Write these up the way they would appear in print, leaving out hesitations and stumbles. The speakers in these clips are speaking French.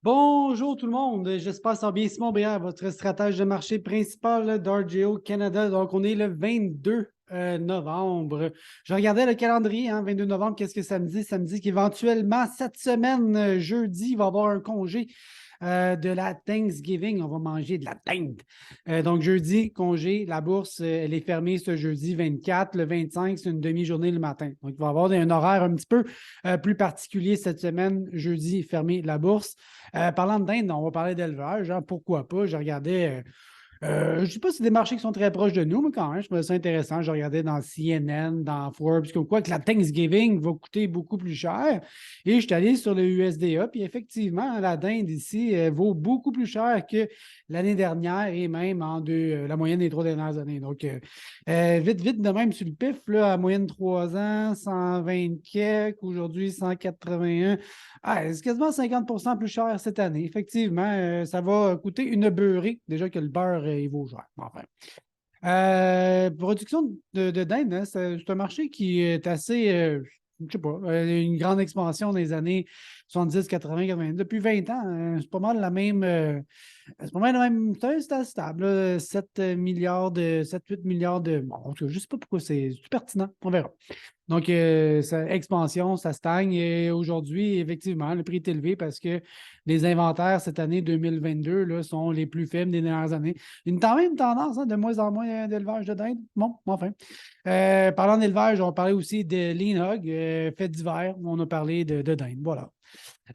Bonjour tout le monde, j'espère que ça va bien. Simon Béard, votre stratège de marché principal là, d'RGO Canada. Donc, on est le 22 novembre. Je regardais le calendrier, 22 novembre, qu'est-ce que ça me dit? Ça me dit qu'éventuellement, cette semaine, jeudi, il va y avoir un congé de la Thanksgiving. On va manger de la dinde. Donc, jeudi, congé, la bourse, elle est fermée ce jeudi 24. Le 25, c'est une demi-journée le matin. Donc, il va y avoir un horaire un petit peu plus particulier cette semaine. Jeudi, fermé la bourse. Parlant de dinde, on va parler d'élevage. Pourquoi pas? Je regardais je ne sais pas si c'est des marchés qui sont très proches de nous, mais quand même, je trouvais ça intéressant. Je regardais dans CNN, dans Forbes, comme quoi que la Thanksgiving va coûter beaucoup plus cher. Et je suis allé sur le USDA, puis effectivement, la dinde ici vaut beaucoup plus cher que l'année dernière et même la moyenne des 3 dernières années. Donc, vite, vite, de même sur le pif, là, à moyenne 3 ans, 120 quelques, aujourd'hui 181. Ah, c'est quasiment 50% plus cher cette année. Effectivement, ça va coûter une beurrée. Déjà que le beurre, il vaut cher. Enfin. Production de dinde, hein, c'est un marché qui est assez, je ne sais pas, une grande expansion dans les années 70, 80, 90. Depuis 20 ans, c'est pas mal la même. C'est pas mal la même. C'est assez stable, là, 7 milliards 8 milliards de. Bon, en tout cas, je ne sais pas pourquoi c'est pertinent. On verra. Donc, expansion, ça stagne. Et aujourd'hui, effectivement, le prix est élevé parce que les inventaires cette année 2022 là, sont les plus faibles des dernières années. Quand même tendance de moins en moins d'élevage de dinde. Bon, enfin. Parlant d'élevage, on parlait aussi de l'inox, fait d'hiver. On a parlé de dinde. Voilà.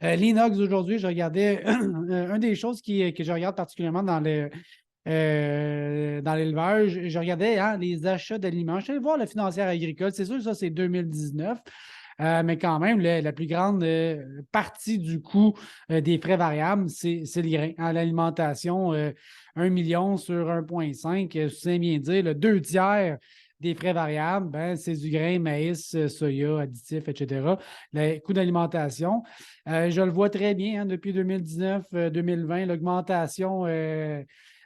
L'inox aujourd'hui, je regardais une des choses que je regarde particulièrement dans l'élevage, je regardais les achats d'aliments. Je suis allé voir la financière agricole. C'est sûr, ça, c'est 2019. Mais quand même, la plus grande partie du coût des frais variables, c'est le grain. L'alimentation, 1 million sur 1,5, c'est bien dire, le 2 tiers des frais variables, ben, c'est du grain, maïs, soya, additifs, etc. Le coût d'alimentation. Je le vois très bien depuis 2019-2020, l'augmentation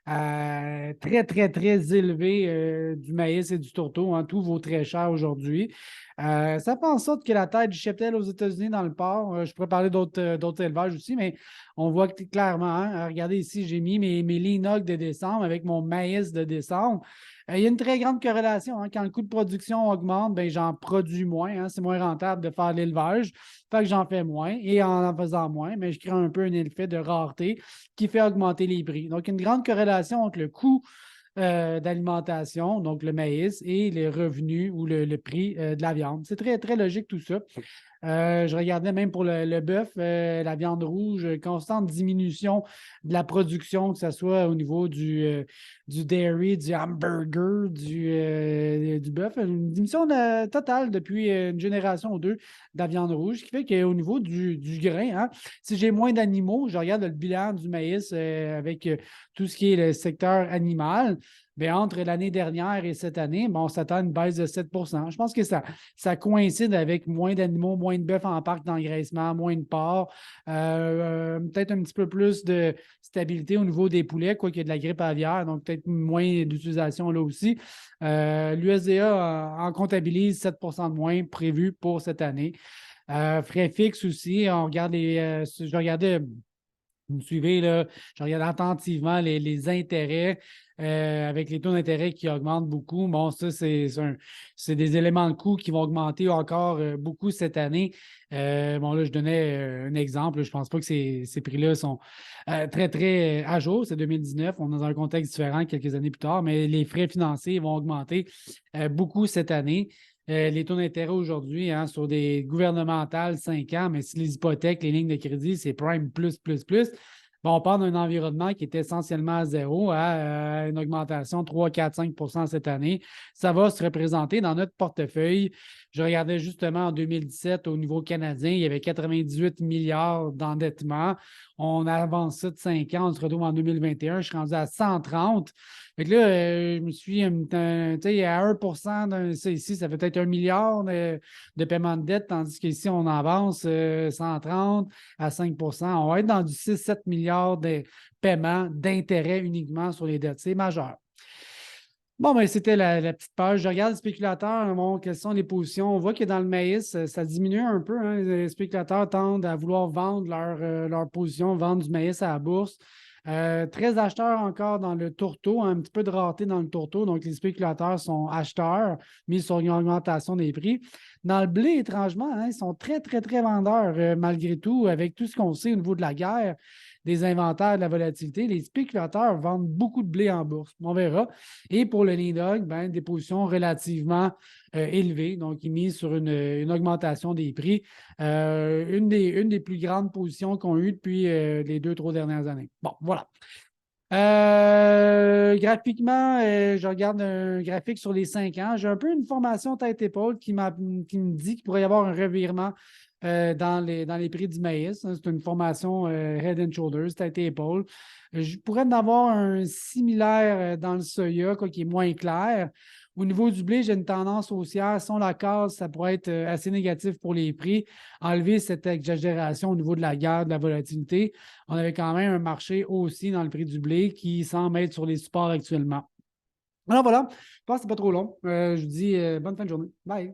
très, très, très élevée du maïs et du tourteau. Tout vaut très cher aujourd'hui. Ça fait en sorte que la taille du cheptel aux États-Unis dans le port, je pourrais parler d'autres élevages aussi, mais on voit clairement, regardez ici, j'ai mis mes linox de décembre avec mon maïs de décembre. Il y a une très grande corrélation. Quand le coût de production augmente, ben, j'en produis moins. C'est moins rentable de faire l'élevage. Fait que j'en fais moins. Et en faisant moins, mais je crée un peu un effet de rareté qui fait augmenter les prix. Donc, une grande corrélation entre le coût d'alimentation, donc le maïs, et les revenus ou le prix de la viande. C'est très, très logique tout ça. Je regardais même pour le bœuf, la viande rouge, constante diminution de la production, que ce soit au niveau du dairy, du hamburger, du bœuf. Une diminution totale depuis une génération ou deux de la viande rouge, ce qui fait qu'au niveau du grain, si j'ai moins d'animaux, je regarde le bilan du maïs avec tout ce qui est le secteur animal. Bien, entre l'année dernière et cette année, bon, on s'attend à une baisse de 7. Je pense que ça coïncide avec moins d'animaux, moins de bœufs en parc d'engraissement, moins de porcs, peut-être un petit peu plus de stabilité au niveau des poulets, quoi qu'il y ait de la grippe aviaire, donc peut-être moins d'utilisation là aussi. L'USDA en comptabilise 7 de moins prévu pour cette année. Frais fixes aussi, on regarde je regardais vous me suivez, là, je regarde attentivement les intérêts avec les taux d'intérêt qui augmentent beaucoup. Bon, ça, c'est des éléments de coût qui vont augmenter encore beaucoup cette année. Bon, là, je donnais un exemple. Je ne pense pas que ces prix-là sont très, très à jour. C'est 2019. On est dans un contexte différent quelques années plus tard, mais les frais financiers vont augmenter beaucoup cette année. Les taux d'intérêt aujourd'hui sur des gouvernementales 5 ans, mais si les hypothèques, les lignes de crédit, c'est prime plus, plus, plus. Bon, on part d'un environnement qui est essentiellement à zéro à une augmentation de 3, 4, 5 cette année. Ça va se représenter dans notre portefeuille. Je regardais justement en 2017 au niveau canadien, il y avait 98 milliards d'endettement. On avance ça de 5 ans, on se retrouve en 2021, je suis rendu à 130. Fait que là, je me suis, tu sais, à 1 ça ici, ça fait peut-être 1 milliard de paiement de dette, tandis qu'ici, on avance 130 à 5. On va être dans du 6-7 milliards de paiements d'intérêts uniquement sur les dettes. C'est majeur. Bon, ben, c'était la petite page. Je regarde les spéculateurs, bon, quelles sont les positions. On voit que dans le maïs, ça diminue un peu, hein. Les spéculateurs tendent à vouloir vendre leur position, vendre du maïs à la bourse. Très acheteurs encore dans le tourteau, hein, un petit peu de rareté dans le tourteau. Donc, les spéculateurs sont acheteurs, mis sur une augmentation des prix. Dans le blé, étrangement, hein, ils sont très, très, très vendeurs, malgré tout, avec tout ce qu'on sait au niveau de la guerre, des inventaires, de la volatilité. Les spéculateurs vendent beaucoup de blé en bourse. On verra. Et pour le lean dog, ben, des positions relativement élevées. Donc, ils misent sur une augmentation des prix. Une des plus grandes positions qu'on a eues depuis les 2, 3 dernières années. Bon, voilà. Graphiquement, je regarde un graphique sur les 5 ans. J'ai un peu une formation tête-épaule qui me dit qu'il pourrait y avoir un revirement dans les prix du maïs. C'est une formation head and shoulders, tête-épaule. Je pourrais en avoir un similaire dans le soya, quoi, qui est moins clair. Au niveau du blé, j'ai une tendance haussière. Si on la casse, ça pourrait être assez négatif pour les prix. Enlever cette exagération au niveau de la guerre, de la volatilité. On avait quand même un marché aussi dans le prix du blé qui semble être sur les supports actuellement. Alors voilà, je pense que c'est pas trop long. Je vous dis bonne fin de journée. Bye.